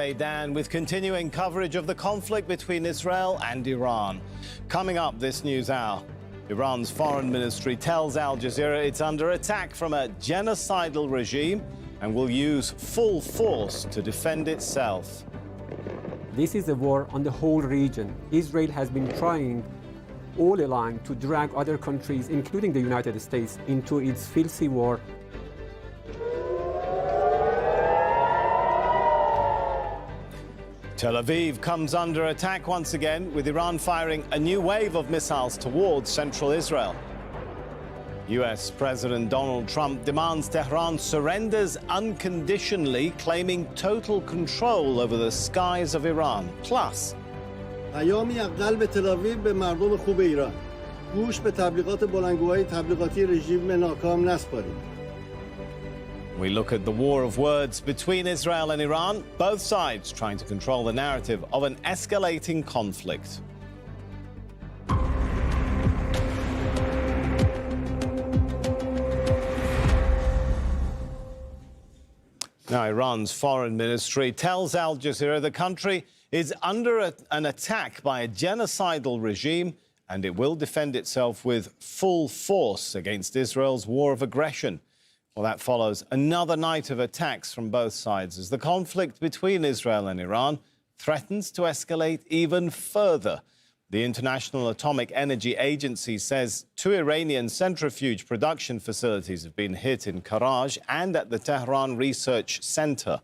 Hey Dan, with continuing coverage of the conflict between Israel and Iran. Coming up this news hour, Iran's foreign ministry tells Al Jazeera it's under attack from a genocidal regime and will use full force to defend itself. This is a war on the whole region. Israel has been trying all along to drag other countries, including the United States, into its filthy war. Tel Aviv comes under attack once again, with Iran firing a new wave of missiles towards central Israel. US President Donald Trump demands Tehran surrenders unconditionally, claiming total control over the skies of Iran. Plus, پیامی اقل به تل آویو به مردم خوب ایران. گوش به تبلیغات بلندگوهای تبلیغاتی رژیم ناکام نسپارید. we look at the war of words between Israel and Iran, both sides trying to control the narrative of an escalating conflict. Now, Iran's foreign ministry tells Al Jazeera the country is under an attack by a genocidal regime and it will defend itself with full force against Israel's war of aggression. Well, that follows another night of attacks from both sides as the conflict between Israel and Iran threatens to escalate even further. The International Atomic Energy Agency says 2 Iranian centrifuge production facilities have been hit in Karaj and at the Tehran Research Center.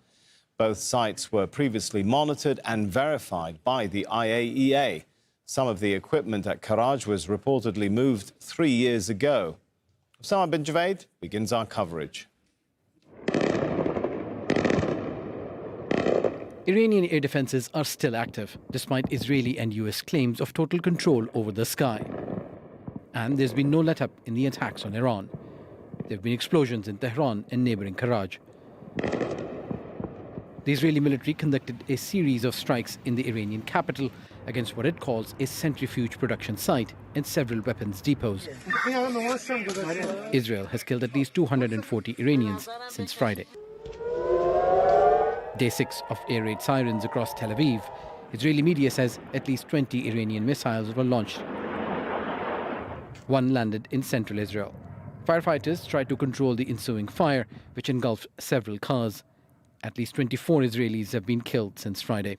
Both sites were previously monitored and verified by the IAEA. Some of the equipment at Karaj was reportedly moved 3 years ago. Osama bin Javed begins our coverage. Iranian air defenses are still active, despite Israeli and US claims of total control over the sky. And there's been no let-up in the attacks on Iran. There have been explosions in Tehran and neighboring Karaj. The Israeli military conducted a series of strikes in the Iranian capital against what it calls a centrifuge production site and several weapons depots. Israel has killed at least 240 Iranians since Friday. Day 6 of air raid sirens across Tel Aviv. Israeli media says at least 20 Iranian missiles were launched. One landed in central Israel. Firefighters tried to control the ensuing fire, which engulfed several cars. At least 24 Israelis have been killed since Friday.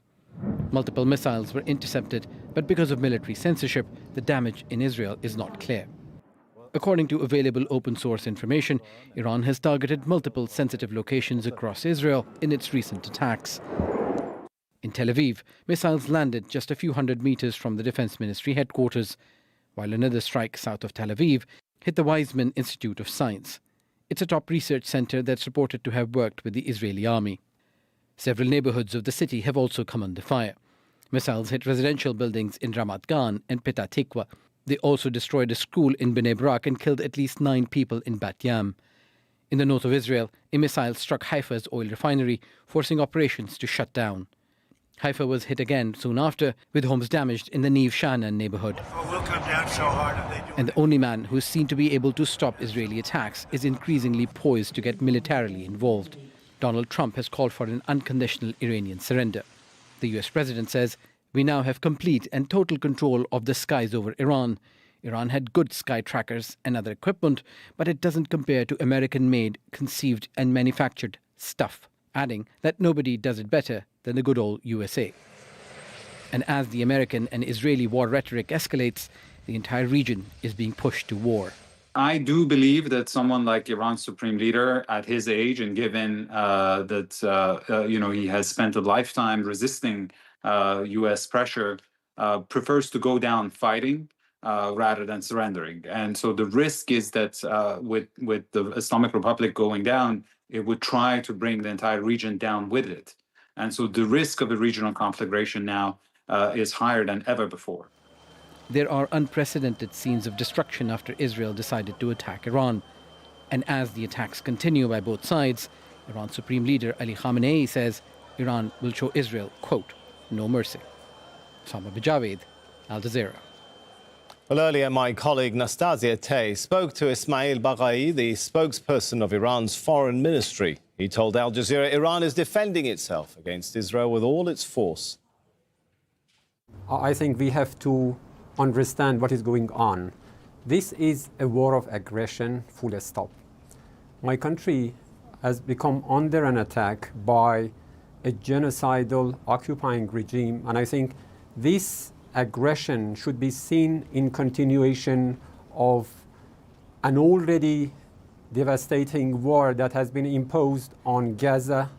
Multiple missiles were intercepted, but because of military censorship, the damage in Israel is not clear. According to available open-source information, Iran has targeted multiple sensitive locations across Israel in its recent attacks. In Tel Aviv, missiles landed just a few hundred meters from the Defense Ministry headquarters, while another strike south of Tel Aviv hit the Weizmann Institute of Science. It's a top research center that's reported to have worked with the Israeli army. Several neighborhoods of the city have also come under fire. Missiles hit residential buildings in Ramat Gan and Petah Tikva. They also destroyed a school in Bnei Brak and killed at least 9 people in Bat Yam. In the north of Israel, a missile struck Haifa's oil refinery, forcing operations to shut down. Haifa was hit again soon after, with homes damaged in the Neve Sha'anan neighborhood. We'll come down so hard if they do. And the only man who's seen to be able to stop Israeli attacks is increasingly poised to get militarily involved. Donald Trump has called for an unconditional Iranian surrender. The US president says, "We now have complete and total control of the skies over Iran. Iran had good sky trackers and other equipment, but it doesn't compare to American-made, conceived and manufactured stuff," adding that nobody does it better than the good old USA. And as the American and Israeli war rhetoric escalates, the entire region is being pushed to war. I do believe that someone like Iran's supreme leader at his age, and given that he has spent a lifetime resisting U.S. pressure, prefers to go down fighting rather than surrendering. And so the risk is that with the Islamic Republic going down, it would try to bring the entire region down with it. And so the risk of a regional conflagration now is higher than ever before. There are unprecedented scenes of destruction after Israel decided to attack Iran. And as the attacks continue by both sides, Iran's Supreme Leader Ali Khamenei says Iran will show Israel, quote, no mercy. Osama bin Javed, Al Jazeera. Well, earlier, my colleague Nastasia Tay spoke to Ismail Baghai, the spokesperson of Iran's foreign ministry. He told Al Jazeera Iran is defending itself against Israel with all its force. I think we have to understand what is going on. This is a war of aggression, full stop. My country has become under an attack by a genocidal occupying regime, and I think this aggression should be seen in continuation of an already devastating war that has been imposed on Gaza,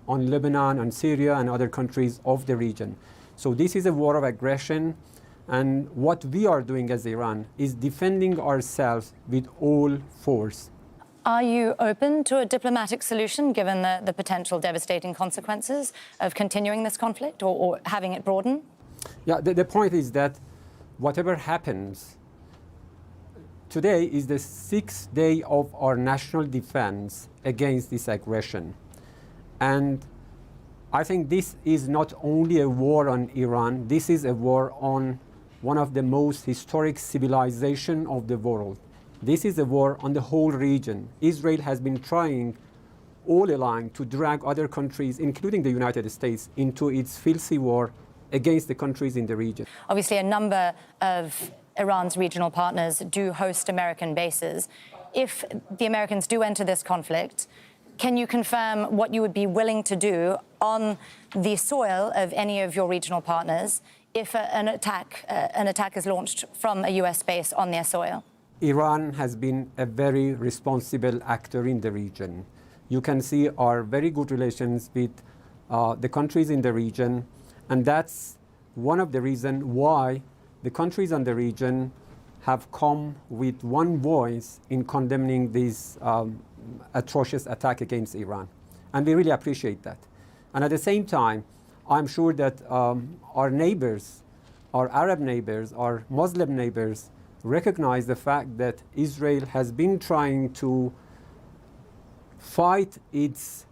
on Lebanon, on Syria, and other countries of the region. So this is a war of aggression, and what we are doing as Iran is defending ourselves with all force. Are you open to a diplomatic solution given the potential devastating consequences of continuing this conflict or having it broaden? Yeah, the point is that whatever happens, today is the 6th day of our national defense against this aggression. And I think this is not only a war on Iran, this is a war on one of the most historic civilizations of the world. This is a war on the whole region. Israel has been trying all along to drag other countries, including the United States, into its filthy war against the countries in the region. Obviously, a number of Iran's regional partners do host American bases. If the Americans do enter this conflict, can you confirm what you would be willing to do on the soil of any of your regional partners if an attack is launched from a US base on their soil? Iran has been a very responsible actor in the region. You can see our very good relations with the countries in the region, and that's one of the reasons why the countries in the region have come with one voice in condemning this atrocious attack against Iran. And we really appreciate that. And at the same time, I'm sure that our neighbors, our Arab neighbors, our Muslim neighbors, recognize the fact that Israel has been trying to fight its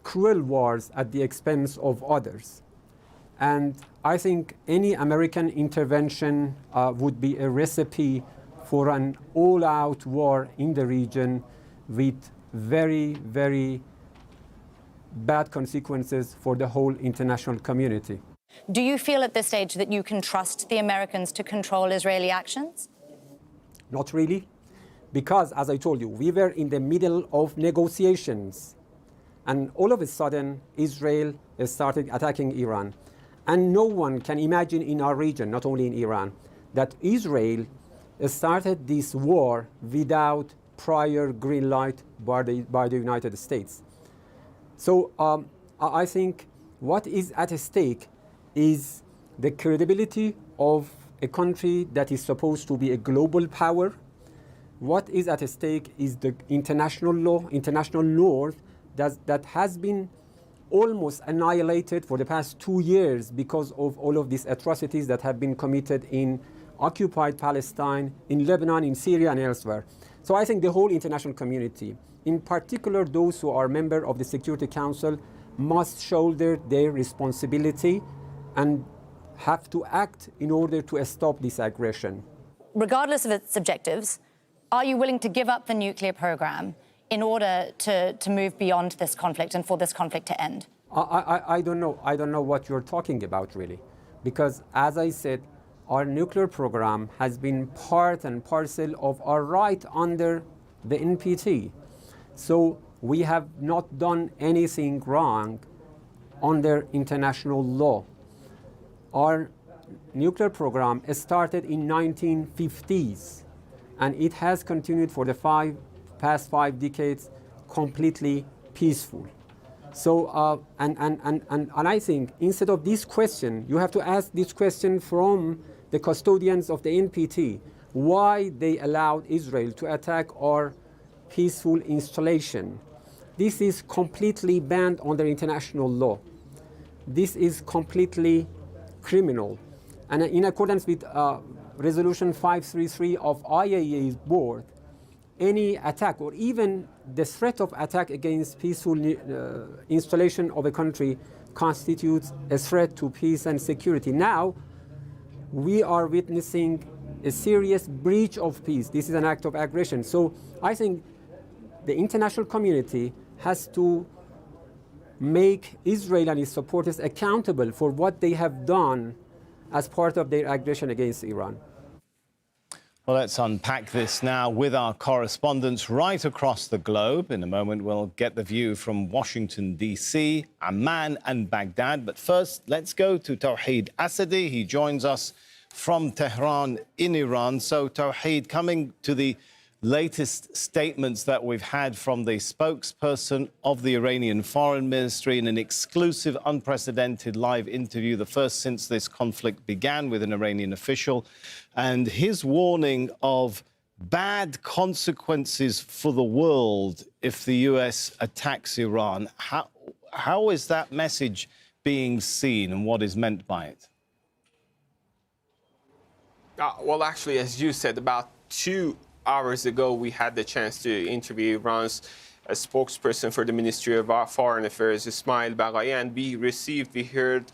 cruel wars at the expense of others. And I think any American intervention would be a recipe for an all-out war in the region with very, very bad consequences for the whole international community. Do you feel at this stage that you can trust the Americans to control Israeli actions? Not really, because as I told you, we were in the middle of negotiations, and all of a sudden Israel started attacking Iran. And no one can imagine in our region, not only in Iran, that Israel started this war without prior green light by the United States. So I think what is at stake is the credibility of a country that is supposed to be a global power. What is at stake is the international law, international north that has been almost annihilated for the past 2 years because of all of these atrocities that have been committed in occupied Palestine, in Lebanon, in Syria, and elsewhere. So I think the whole international community, in particular those who are members of the Security Council, must shoulder their responsibility and have to act in order to stop this aggression. Regardless of its objectives, are you willing to give up the nuclear program in order to move beyond this conflict and for this conflict to end? I don't know. I don't know what you're talking about, really. Because, as I said, our nuclear program has been part and parcel of our right under the NPT. So we have not done anything wrong under international law. Our nuclear program started in 1950s, and it has continued for the past 5 decades completely peaceful. So, and I think instead of this question, you have to ask this question from the custodians of the NPT, why they allowed Israel to attack our peaceful installation. This is completely banned under international law. This is completely criminal. And in accordance with Resolution 533 of IAEA's board, any attack or even the threat of attack against peaceful installation of a country constitutes a threat to peace and security. Now, we are witnessing a serious breach of peace. This is an act of aggression. So I think the international community has to make Israel and its supporters accountable for what they have done as part of their aggression against Iran. Well, let's unpack this now with our correspondents right across the globe. In a moment, we'll get the view from Washington, D.C., Amman and Baghdad. But first, let's go to Tawheed Asadi. He joins us from Tehran in Iran. So, Tawheed, coming to the latest statements that we've had from the spokesperson of the Iranian Foreign Ministry in an exclusive, unprecedented live interview, the first since this conflict began with an Iranian official, and his warning of bad consequences for the world if the US attacks Iran. How is that message being seen and what is meant by it? Well, actually, as you said, about 2 hours ago, we had the chance to interview Iran's spokesperson for the Ministry of Foreign Affairs, Ismail Baghai, and we heard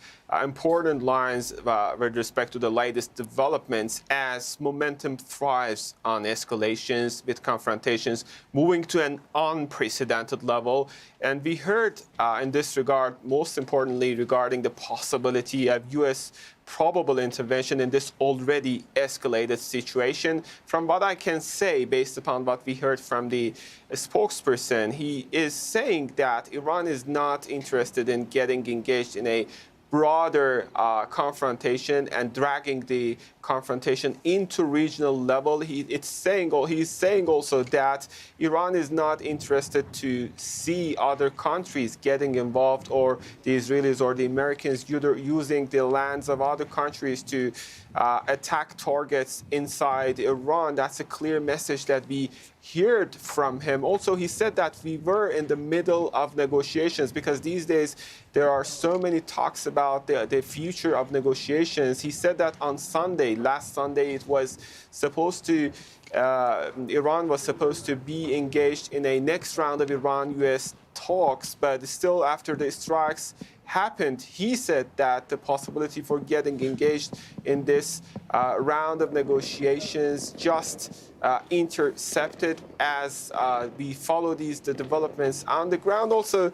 important lines with respect to the latest developments as momentum thrives on escalations with confrontations moving to an unprecedented level. And we heard in this regard, most importantly, regarding the possibility of U.S. probable intervention in this already escalated situation. From what I can say, based upon what we heard from the spokesperson, he is saying that Iran is not interested in getting engaged in a broader confrontation and dragging the confrontation into regional level. He's saying also that Iran is not interested to see other countries getting involved, or the Israelis or the Americans using the lands of other countries to attack targets inside Iran. That's a clear message that we heard from him. Also, he said that we were in the middle of negotiations because these days there are so many talks about the future of negotiations. He said that on Sunday, last Sunday, it was supposed to, Iran was supposed to be engaged in a next round of Iran-US talks, but still after the strikes happened, he said that the possibility for getting engaged in this round of negotiations just intercepted as we follow the developments on the ground. Also,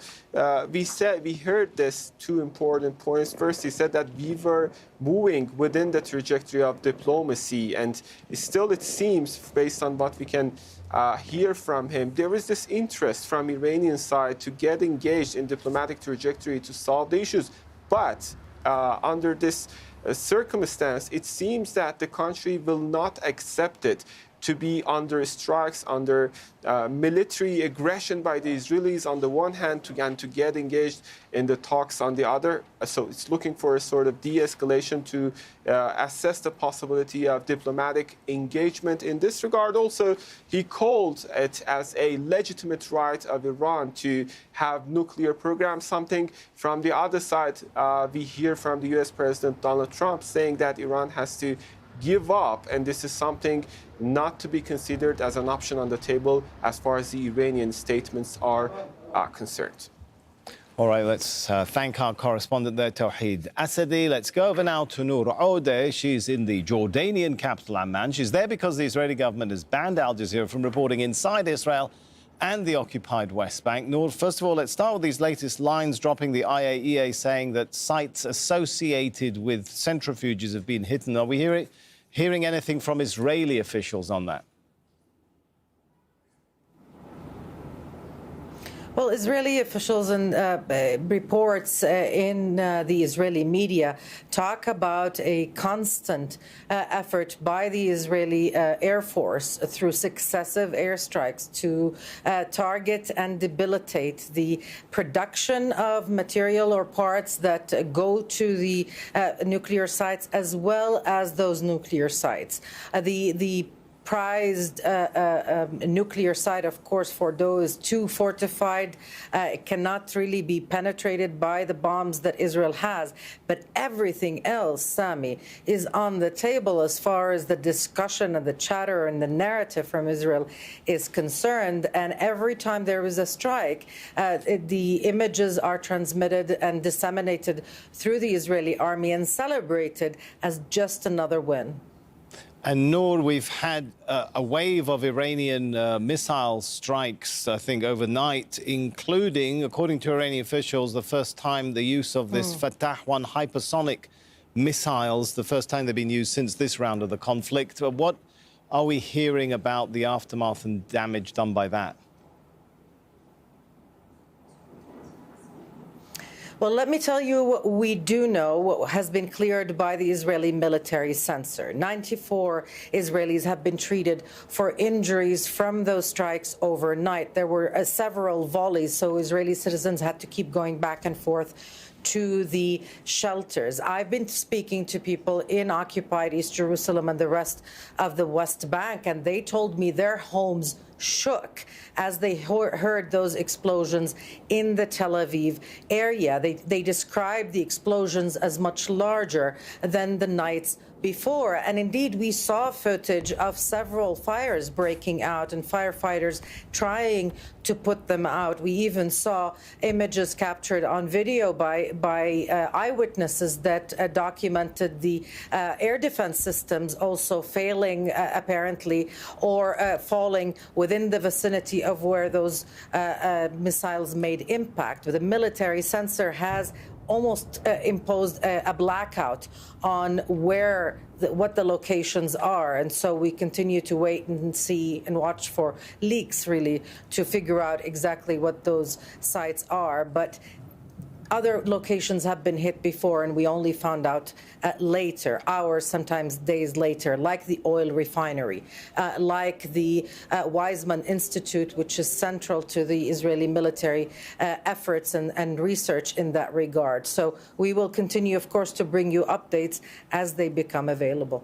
we heard this 2 important points. First, he said that we were moving within the trajectory of diplomacy, and still it seems, based on what we can hear from him, there is this interest from Iranian side to get engaged in diplomatic trajectory to solve the issues. But under this circumstance, it seems that the country will not accept it to be under strikes, under military aggression by the Israelis on the one hand, and to get engaged in the talks on the other. So it's looking for a sort of de-escalation to assess the possibility of diplomatic engagement. In this regard, also, he called it as a legitimate right of Iran to have nuclear program, something from the other side we hear from the US President Donald Trump saying that Iran has to give up, and this is something not to be considered as an option on the table as far as the Iranian statements are concerned. All right, let's thank our correspondent there, Tawheed Asadi. Let's go over now to Noor Odeh. She's in the Jordanian capital, Amman. She's there because the Israeli government has banned Al Jazeera from reporting inside Israel and the occupied West Bank. Noor, first of all, let's start with these latest lines dropping the IAEA saying that sites associated with centrifuges have been hit. Are we hearing anything from Israeli officials on that? Well, Israeli officials and reports in the Israeli media talk about a constant effort by the Israeli Air Force through successive airstrikes to target and debilitate the production of material or parts that go to the nuclear sites, as well as those nuclear sites. The prized nuclear site, of course, for those too fortified, cannot really be penetrated by the bombs that Israel has. But everything else, Sami, is on the table as far as the discussion and the chatter and the narrative from Israel is concerned. And every time there is a strike, the images are transmitted and disseminated through the Israeli army and celebrated as just another win. And Noor, we've had a wave of Iranian missile strikes, I think, overnight, including, according to Iranian officials, the first time the use of this Fatah-1 hypersonic missiles, the first time they've been used since this round of the conflict. What are we hearing about the aftermath and damage done by that? Well, let me tell you what we do know, what has been cleared by the Israeli military censor. 94 Israelis have been treated for injuries from those strikes overnight. There were several volleys, so Israeli citizens had to keep going back and forth to the shelters. I've been speaking to people in occupied East Jerusalem and the rest of the West Bank, and they told me their homes shook as they heard those explosions in the Tel Aviv area. They described the explosions as much larger than the nights before. And indeed, we saw footage of several fires breaking out and firefighters trying to put them out. We even saw images captured on video by eyewitnesses that documented the air defense systems also failing, apparently, or falling within the vicinity of where those missiles made impact. The military censor has almost imposed a blackout on what the locations are. And so we continue to wait and see and watch for leaks, really, to figure out exactly what those sites are. But other locations have been hit before, and we only found out later, hours, sometimes days later, like the oil refinery, like the Weizmann Institute, which is central to the Israeli military efforts and research in that regard. So we will continue, of course, to bring you updates as they become available.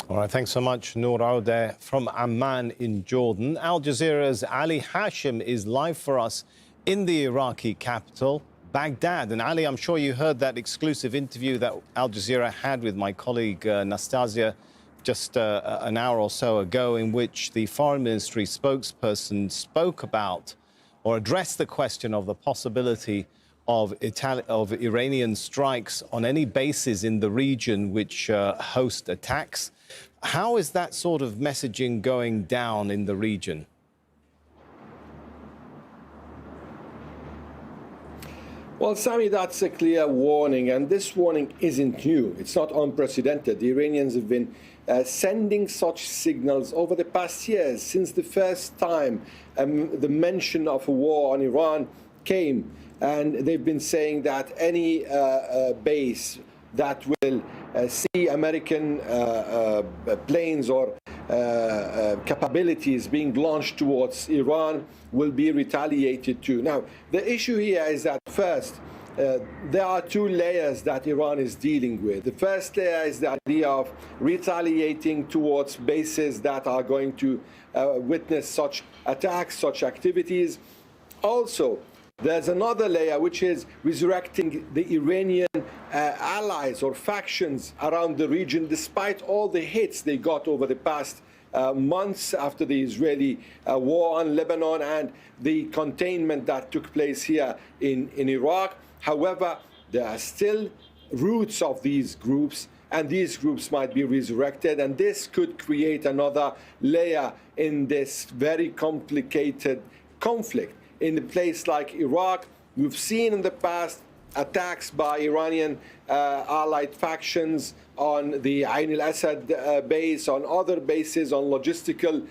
All right, thanks so much, Noor Audeh from Amman in Jordan. Al Jazeera's Ali Hashim is live for us in the Iraqi capital, Baghdad. And Ali, I'm sure you heard that exclusive interview that Al Jazeera had with my colleague Nastasia just an hour or so ago, in which the Foreign Ministry spokesperson spoke about or addressed the question of the possibility of Iranian strikes on any bases in the region which host attacks. How is that sort of messaging going down in the region? Well, Sami, that's a clear warning, and this warning isn't new. It's not unprecedented. The Iranians have been sending such signals over the past years, since the first time the mention of a war on Iran came. And they've been saying that any base that will see American planes or capabilities being launched towards Iran will be retaliated to. Now, the issue here is that first, there are two layers that Iran is dealing with. The first layer is the idea of retaliating towards bases that are going to witness such attacks, such activities. Also, there's another layer which is resurrecting the Iranian allies or factions around the region, despite all the hits they got over the past months after the Israeli war on Lebanon and the containment that took place here in Iraq. However, there are still roots of these groups, and these groups might be resurrected, and this could create another layer in this very complicated conflict. In a place like Iraq, we've seen in the past attacks by Iranian allied factions on the Ain al-Assad base, on other bases, on logistical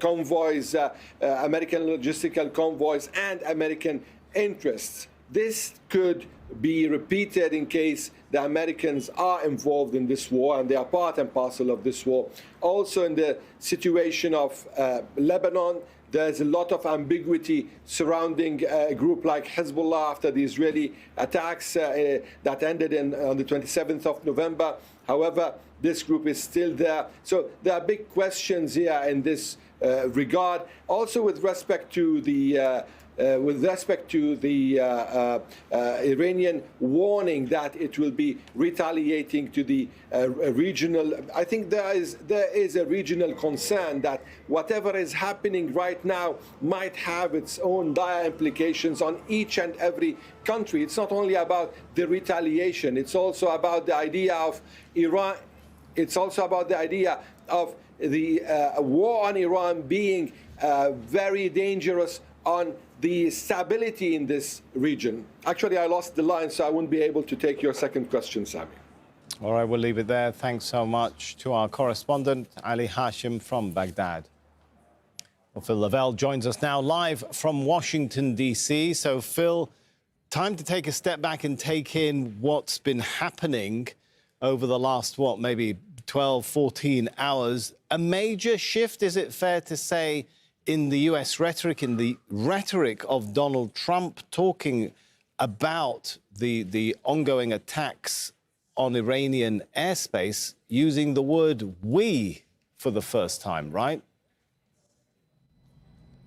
convoys, American logistical convoys, and American interests. This could be repeated in case the Americans are involved in this war, and they are part and parcel of this war. Also, in the situation of Lebanon, there's a lot of ambiguity surrounding a group like Hezbollah after the Israeli attacks that ended on the 27th of November. However, this group is still there. So there are big questions here in this regard. Also, with respect to the Iranian warning that it will be retaliating to the regional, I think there is a regional concern that whatever is happening right now might have its own dire implications on each and every country. It's not only about the retaliation, it's also about the idea of Iran It's also about the idea of the war on Iran being very dangerous on the stability in this region. Actually, I lost the line, so I wouldn't be able to take your second question, Sami. All right, we'll leave it there. Thanks so much to our correspondent, Ali Hashim from Baghdad. Well, Phil Lavelle joins us now live from Washington, D.C. So, Phil, time to take a step back and take in what's been happening over the last, maybe 12, 14 hours. A major shift, is it fair to say, in the U.S. rhetoric, in the rhetoric of Donald Trump talking about the ongoing attacks on Iranian airspace, using the word "we" for the first time, right?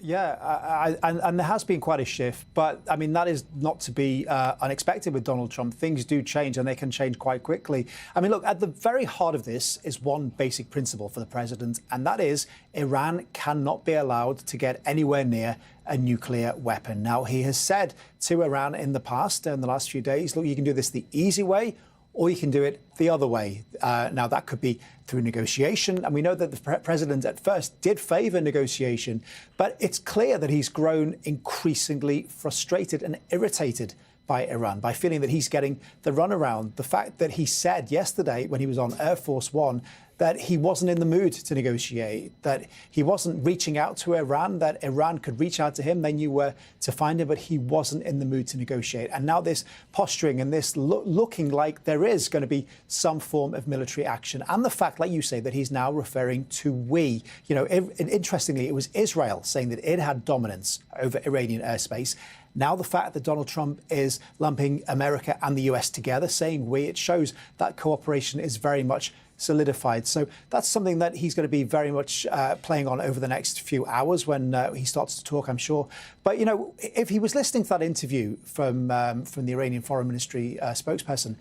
Yeah, and there has been quite a shift, but I mean, that is not to be unexpected with Donald Trump. Things do change, and they can change quite quickly. I mean, look, at the very heart of this is one basic principle for the president, and that is Iran cannot be allowed to get anywhere near a nuclear weapon. Now, he has said to Iran in the past, in the last few days, look, you can do this the easy way, or you can do it the other way. Now, that could be through negotiation. And we know that the president at first did favour negotiation. But it's clear that he's grown increasingly frustrated and irritated by Iran, by feeling that he's getting the runaround. The fact that he said yesterday when he was on Air Force One that he wasn't in the mood to negotiate, that he wasn't reaching out to Iran, that Iran could reach out to him, they knew where to find him, but he wasn't in the mood to negotiate. And now this posturing and this looking like there is going to be some form of military action. And the fact, like you say, that he's now referring to we. You know, interestingly, it was Israel saying that it had dominance over Iranian airspace. Now the fact that Donald Trump is lumping America and the US together, saying we, it shows that cooperation is very much solidified. So that's something that he's going to be very much playing on over the next few hours when he starts to talk, I'm sure. But, you know, if he was listening to that interview from the Iranian Foreign Ministry spokesperson,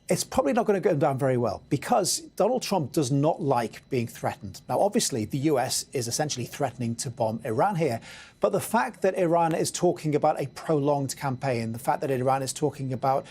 it's probably not going to go down very well because Donald Trump does not like being threatened. Now, obviously, the US is essentially threatening to bomb Iran here. But the fact that Iran is talking about a prolonged campaign, the fact that Iran is talking about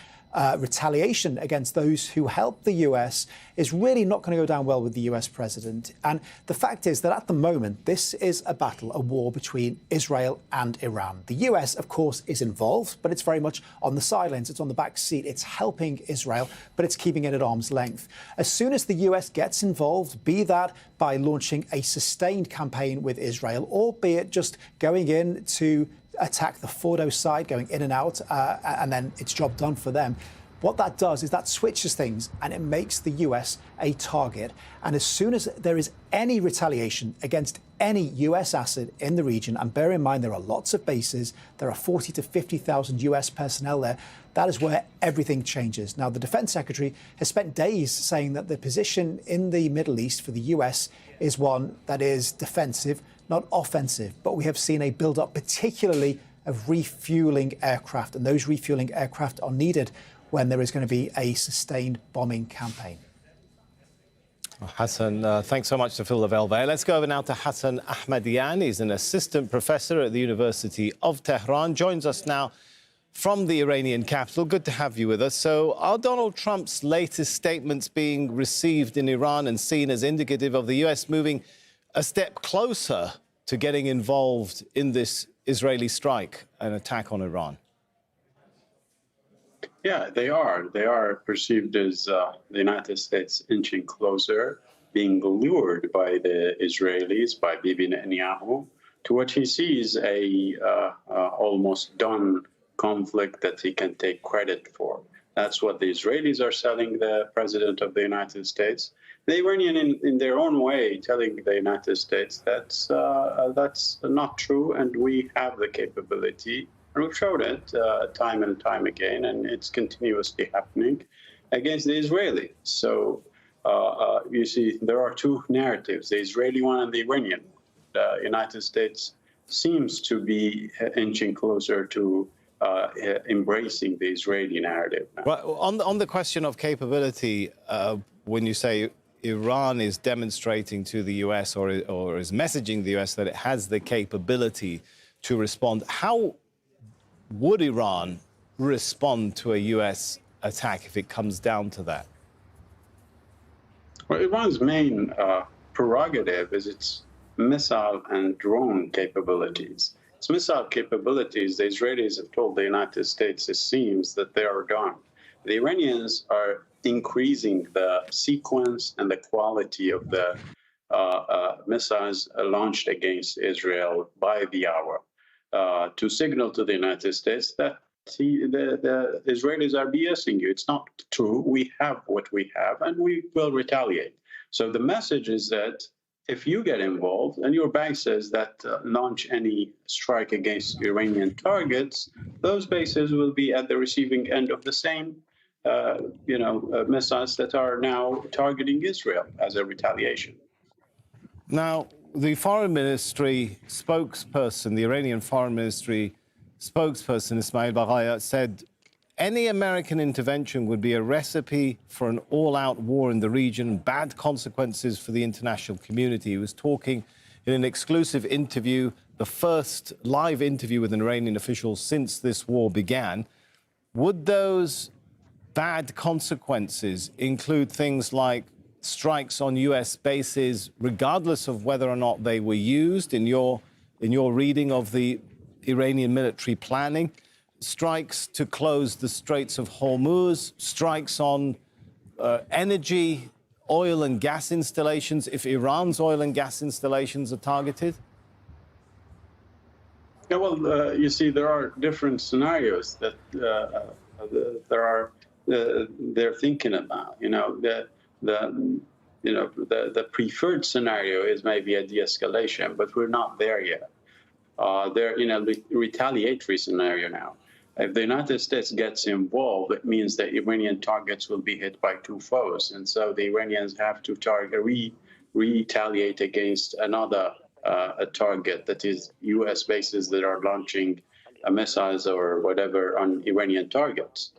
retaliation against those who help the US is really not going to go down well with the US president. And the fact is that at the moment, this is a battle, a war between Israel and Iran. The US, of course, is involved, but it's very much on the sidelines. It's on the back seat. It's helping Israel, but it's keeping it at arm's length. As soon as the US gets involved, be that by launching a sustained campaign with Israel, or be it just going in to attack the Fordo side, going in and out, and then it's job done for them. What that does is that switches things and it makes the US a target. And as soon as there is any retaliation against any US asset in the region, and bear in mind there are lots of bases, there are 40 to 50,000 US personnel there, that is where everything changes. Now, the Defense Secretary has spent days saying that the position in the Middle East for the US is one that is defensive, not offensive. But we have seen a build-up, particularly of refueling aircraft. And those refueling aircraft are needed when there is going to be a sustained bombing campaign. Hassan, thanks so much to Phil Lavelle there. Let's go over now to Hassan Ahmedan. He's an assistant professor at the University of Tehran. Joins us now from the Iranian capital. Good to have you with us. So are Donald Trump's latest statements being received in Iran and seen as indicative of the US moving a step closer to getting involved in this Israeli strike, an attack on Iran? Yeah, they are. They are perceived as the United States inching closer, being lured by the Israelis, by Bibi Netanyahu, to what he sees a almost done conflict that he can take credit for. That's what the Israelis are selling the president of the United States. The Iranian, in their own way, telling the United States that's not true, and we have the capability, and we've showed it time and time again, and it's continuously happening against the Israelis. So you see, there are two narratives: the Israeli one and the Iranian one. The United States seems to be inching closer to embracing the Israeli narrative now. Well, on the question of capability, when you say Iran is demonstrating to the US or is messaging the US that it has the capability to respond, how would Iran respond to a US attack if it comes down to that? Well, Iran's main prerogative is its missile and drone capabilities. Its missile capabilities, the Israelis have told the United States, it seems that they are gone. The Iranians are increasing the sequence and the quality of the missiles launched against Israel by the hour to signal to the United States that the Israelis are BSing you. It's not true. We have what we have, and we will retaliate. So the message is that if you get involved and your bank says that launch any strike against Iranian targets, those bases will be at the receiving end of the same missiles that are now targeting Israel as a retaliation. Now, the foreign ministry spokesperson, the Iranian foreign ministry spokesperson, Ismail Baghaya, said any American intervention would be a recipe for an all-out war in the region, bad consequences for the international community. He was talking in an exclusive interview, the first live interview with an Iranian official since this war began. Would those bad consequences include things like strikes on U.S. bases, regardless of whether or not they were used in your reading of the Iranian military planning, strikes to close the Straits of Hormuz, strikes on energy, oil and gas installations, if Iran's oil and gas installations are targeted? Yeah, well, you see, there are different scenarios that they're thinking about. The preferred scenario is maybe a de-escalation, but we're not there yet. They're in a retaliatory scenario now. If the United States gets involved, it means that Iranian targets will be hit by two foes. And so the Iranians have to retaliate against another a target, that is U.S. bases that are launching missiles or whatever on Iranian targets.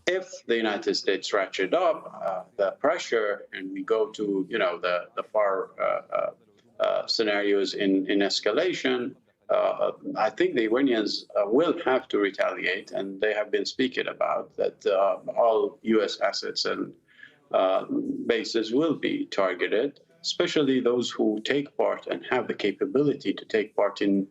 If the United States ratchet up the pressure and we go to the far scenarios in escalation, I think the Iranians will have to retaliate, and they have been speaking about that all U.S. assets and bases will be targeted, especially those who take part and have the capability to take part in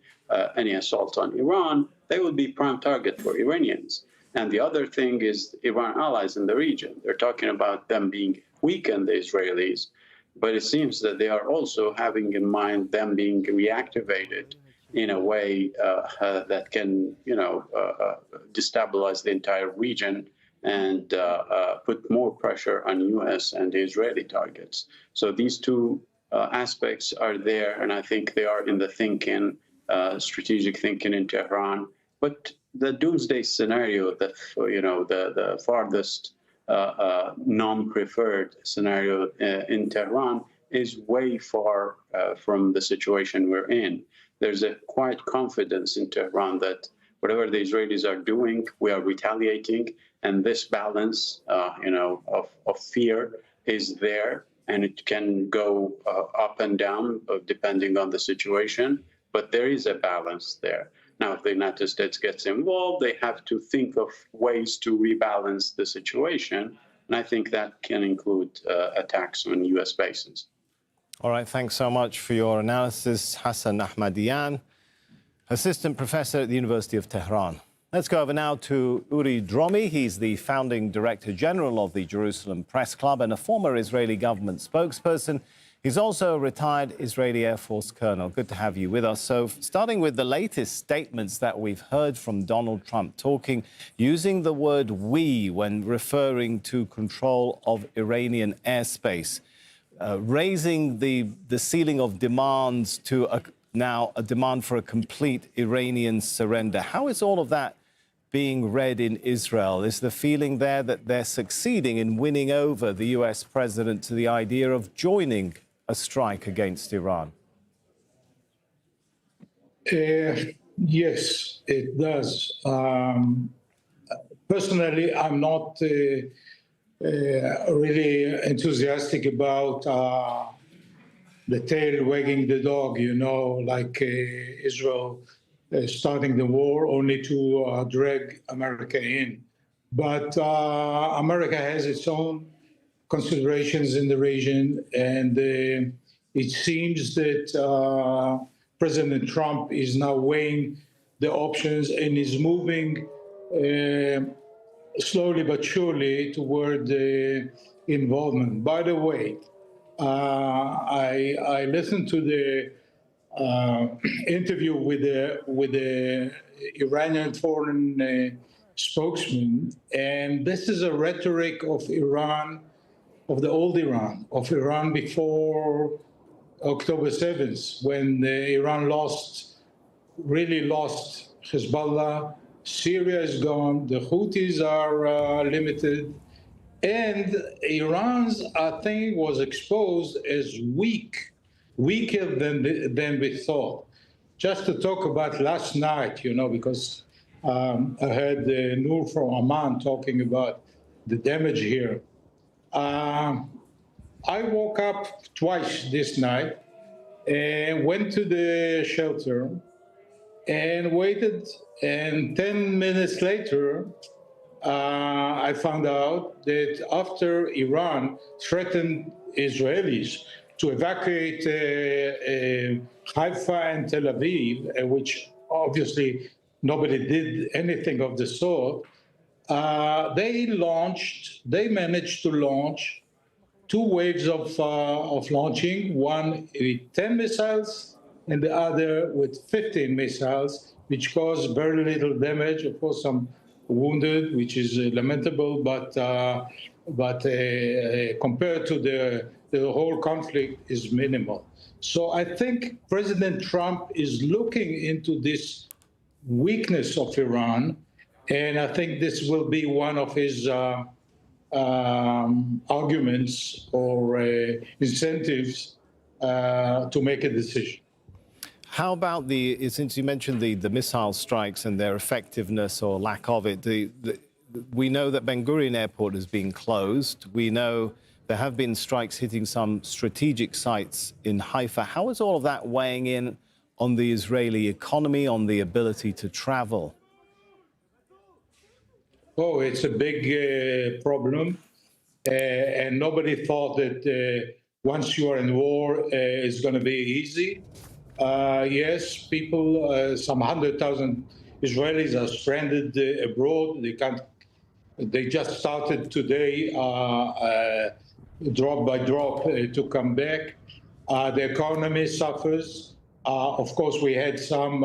any assault on Iran. They will be prime target for Iranians. And the other thing is Iran allies in the region. They're talking about them being weakened, the Israelis, but it seems that they are also having in mind them being reactivated in a way that can, destabilize the entire region and put more pressure on U.S. and the Israeli targets. So these two aspects are there, and I think they are in the thinking, strategic thinking in Tehran. But the doomsday scenario, the farthest non-preferred scenario in Tehran is way far from the situation we're in. There's a quiet confidence in Tehran that whatever the Israelis are doing, we are retaliating, and this balance, of fear is there, and it can go up and down depending on the situation, but there is a balance there. Now, if the United States gets involved, they have to think of ways to rebalance the situation, and I think that can include attacks on U.S. bases. All right, thanks so much for your analysis, Hassan Ahmedan, assistant professor at the University of Tehran. Let's go over now to Uri Drammy. He's the founding director general of the Jerusalem Press Club and a former Israeli government spokesperson. He's also a retired Israeli Air Force colonel. Good to have you with us. So starting with the latest statements that we've heard from Donald Trump, using the word "we" when referring to control of Iranian airspace, raising the ceiling of demands to now a demand for a complete Iranian surrender. How is all of that being read in Israel? Is the feeling there that they're succeeding in winning over the U.S. president to the idea of joining a strike against Iran? Yes, it does. Personally, I'm not really enthusiastic about the tail wagging the dog, like Israel starting the war only to drag America in. But America has its own considerations in the region, and it seems that President Trump is now weighing the options and is moving slowly but surely toward involvement. By the way, I listened to the interview with the Iranian foreign spokesman, and this is a rhetoric of Iran, of the old Iran, of Iran before October 7th, when Iran really lost Hezbollah. Syria is gone, the Houthis are limited, and Iran's, I think, was exposed as weaker than we thought. Just to talk about last night, because I heard Noor from Amman talking about the damage here. I woke up twice this night and went to the shelter and waited, and 10 minutes later, I found out that after Iran threatened Israelis to evacuate Haifa and Tel Aviv, which obviously nobody did anything of the sort, they managed to launch 2 waves of launching, one with 10 missiles and the other with 15 missiles, which caused very little damage. Of course, some wounded, which is lamentable, but compared to the whole conflict is minimal. So I think President Trump is looking into this weakness of Iran, and I think this will be one of his arguments or incentives to make a decision. How about since you mentioned the missile strikes and their effectiveness or lack of it, we know that Ben Gurion Airport has been closed. We know there have been strikes hitting some strategic sites in Haifa. How is all of that weighing in on the Israeli economy, on the ability to travel? Oh, it's a big problem. And nobody thought that once you are in war, it's going to be easy. Yes, people, some 100,000 Israelis are stranded abroad. They just started today, drop by drop, to come back. The economy suffers. Of course, we had some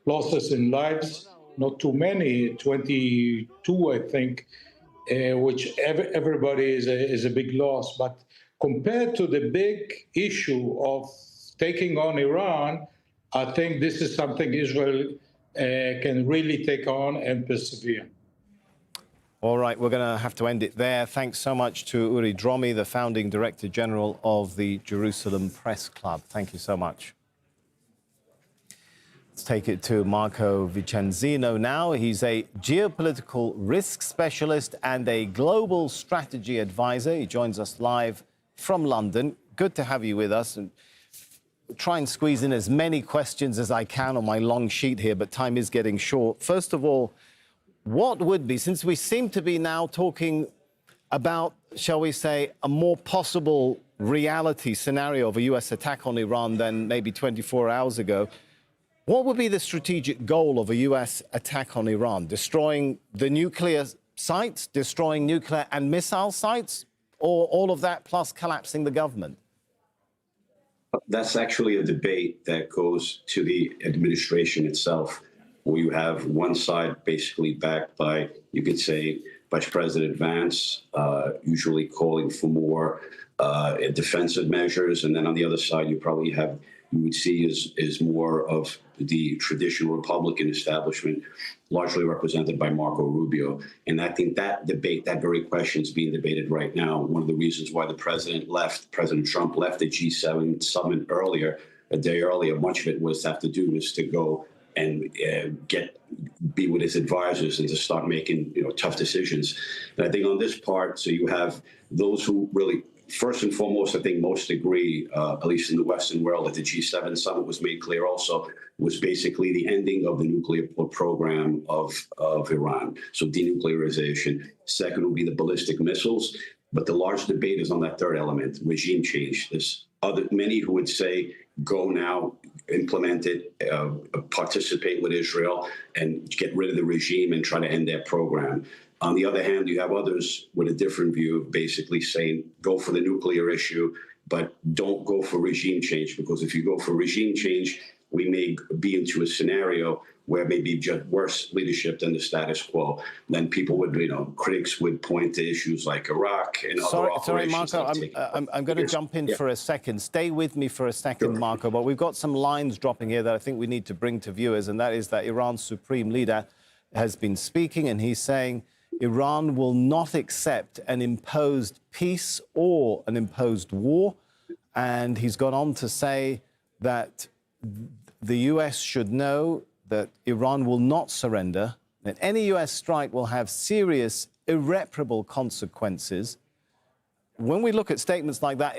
losses in lives, not too many, 22, I think, which everybody is a big loss. But compared to the big issue of taking on Iran, I think this is something Israel can really take on and persevere. All right, we're going to have to end it there. Thanks so much to Uri Drammy, the founding Director General of the Jerusalem Press Club. Thank you so much. Let's take it to Marco Vicenzino now. He's a geopolitical risk specialist and a global strategy advisor. He joins us live from London. Good to have you with us. And try and squeeze in as many questions as I can on my long sheet here, but time is getting short. First of all, what would be, since we seem to be now talking about, shall we say, a more possible reality scenario of a U.S. attack on Iran than maybe 24 hours ago, what would be the strategic goal of a U.S. attack on Iran? Destroying the nuclear sites, destroying nuclear and missile sites, or all of that plus collapsing the government? That's actually a debate that goes to the administration itself, where you have one side basically backed by, you could say, Vice President Vance, usually calling for more defensive measures. And then on the other side, you would see is more of the traditional Republican establishment, largely represented by Marco Rubio. And I think that debate, that very question is being debated right now. One of the reasons why President Trump left the G7 summit a day earlier, much of it was to go and be with his advisors and to start making tough decisions. And I think on this part, so you have those who really, first and foremost, I think most agree, at least in the Western world, that the G7 summit was made clear also was basically the ending of the nuclear program of Iran. So denuclearization. Second will be the ballistic missiles. But the large debate is on that third element, regime change. There's many who would say, go now, implement it, participate with Israel, and get rid of the regime and try to end their program. On the other hand, you have others with a different view, basically saying, go for the nuclear issue, but don't go for regime change, because if you go for regime change, we may be into a scenario where maybe just worse leadership than the status quo. Then people would, critics would point to issues like Iraq and other operations. Sorry, Marco, I'm going to jump in for a second. Stay with me for a second, sure. Marco, but we've got some lines dropping here that I think we need to bring to viewers, and that is that Iran's supreme leader has been speaking, and he's saying Iran will not accept an imposed peace or an imposed war. And he's gone on to say that the US should know that Iran will not surrender, that any US strike will have serious, irreparable consequences. When we look at statements like that,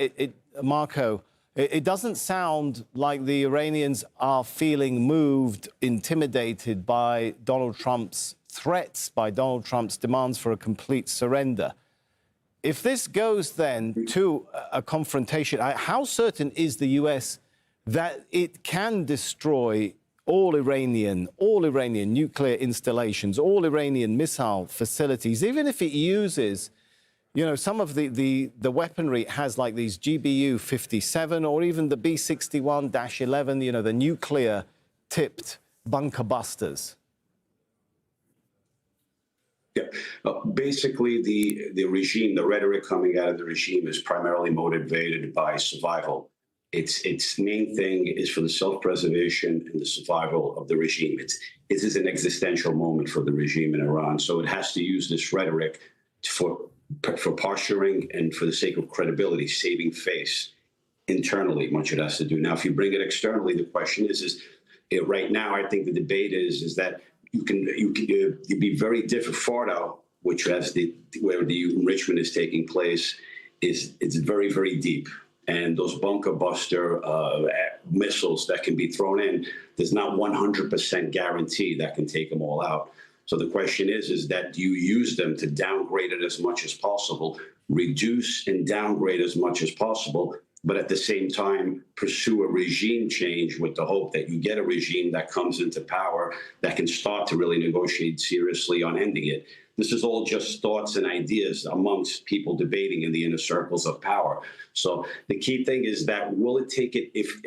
Marco, it doesn't sound like the Iranians are feeling moved, intimidated by Donald Trump's threats, by Donald Trump's demands for a complete surrender. If this goes then to a confrontation, how certain is the US that it can destroy all Iranian nuclear installations, all Iranian missile facilities, even if it uses, some of the weaponry it has, like these GBU-57 or even the B-61-11, the nuclear-tipped bunker busters? Yeah, basically the regime, the rhetoric coming out of the regime is primarily motivated by survival. Its main thing is for the self-preservation and the survival of the regime. It is an existential moment for the regime in Iran, so it has to use this rhetoric for posturing and for the sake of credibility, saving face internally. Much it has to do. Now, if you bring it externally, the question is right now, I think the debate is that you'd be very different. Fordo, which has where the enrichment is taking place, it's very, very deep. And those bunker buster missiles that can be thrown in, there's not 100% guarantee that can take them all out. So the question is that do you use them to downgrade it as much as possible, reduce and downgrade as much as possible, but at the same time pursue a regime change with the hope that you get a regime that comes into power that can start to really negotiate seriously on ending it. This is all just thoughts and ideas amongst people debating in the inner circles of power. So the key thing is that will it take it if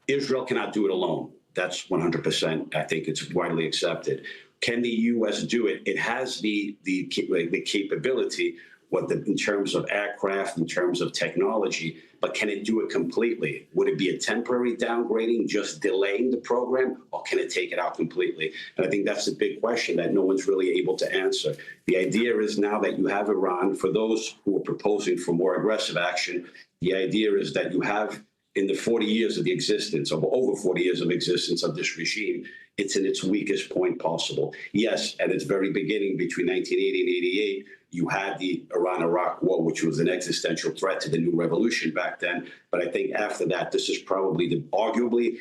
Israel cannot do it alone? That's 100%. I think it's widely accepted. Can the U.S. do it? It has the capability, in terms of aircraft, in terms of technology, but can it do it completely? Would it be a temporary downgrading, just delaying the program, or can it take it out completely? And I think that's the big question that no one's really able to answer. The idea is now that you have Iran, for those who are proposing for more aggressive action, the idea is that you have, in the 40 years of the existence, of over 40 years of existence of this regime, it's in its weakest point possible. Yes, at its very beginning, between 1980 and 88, you had the Iran-Iraq war, which was an existential threat to the new revolution back then. But I think after that, this is probably arguably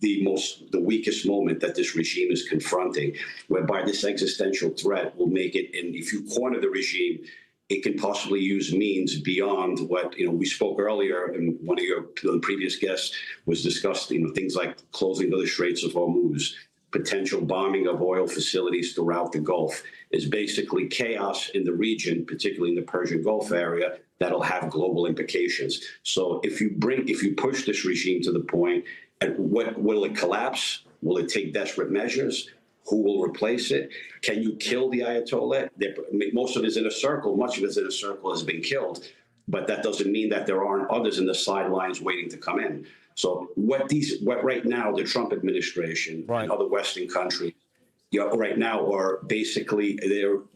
the weakest moment that this regime is confronting, whereby this existential threat will make it, and if you corner the regime, it can possibly use means beyond what, we spoke earlier, and one of your previous guests was discussing, things like closing of the Straits of Hormuz, potential bombing of oil facilities throughout the Gulf, is basically chaos in the region, particularly in the Persian Gulf area, that'll have global implications. So if you push this regime to the point, will it collapse? Will it take desperate measures? Who will replace it? Can you kill the Ayatollah? Most of his inner circle, much of his inner circle has been killed, but that doesn't mean that there aren't others in the sidelines waiting to come in. So what right now the Trump administration and other Western countries right now are basically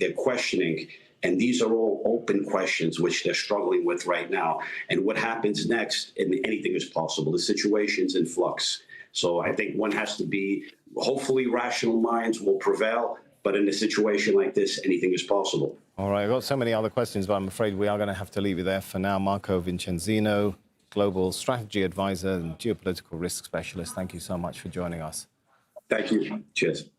they're questioning, and these are all open questions which they're struggling with right now. And what happens next? And anything is possible. The situation's in flux. So I think one has to be, hopefully rational minds will prevail, but in a situation like this, anything is possible. All right, I've got so many other questions, but I'm afraid we are going to have to leave you there for now. Marco Vincenzino, Global Strategy Advisor and Geopolitical Risk Specialist, thank you so much for joining us. Thank you. Cheers.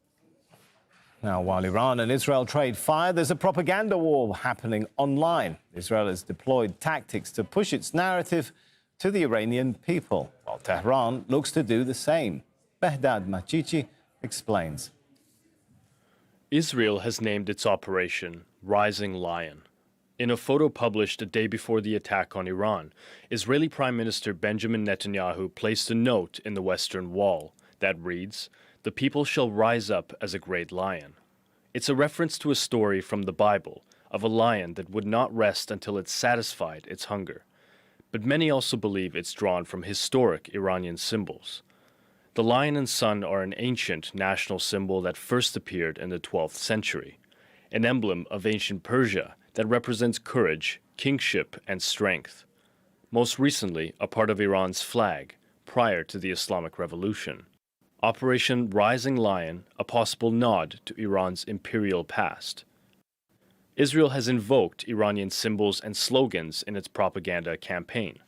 Now, while Iran and Israel trade fire, there's a propaganda war happening online. Israel has deployed tactics to push its narrative to the Iranian people, while Tehran looks to do the same. Behdad Machichi explains. Israel has named its operation Rising Lion. In a photo published a day before the attack on Iran, Israeli Prime Minister Benjamin Netanyahu placed a note in the Western Wall that reads, "The people shall rise up as a great lion." It's a reference to a story from the Bible of a lion that would not rest until it satisfied its hunger. But many also believe it's drawn from historic Iranian symbols. The lion and sun are an ancient national symbol that first appeared in the 12th century, an emblem of ancient Persia that represents courage, kingship, and strength. Most recently, a part of Iran's flag prior to the Islamic Revolution. Operation Rising Lion, a possible nod to Iran's imperial past. Israel has invoked Iranian symbols and slogans in its propaganda campaign,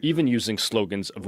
even using slogans of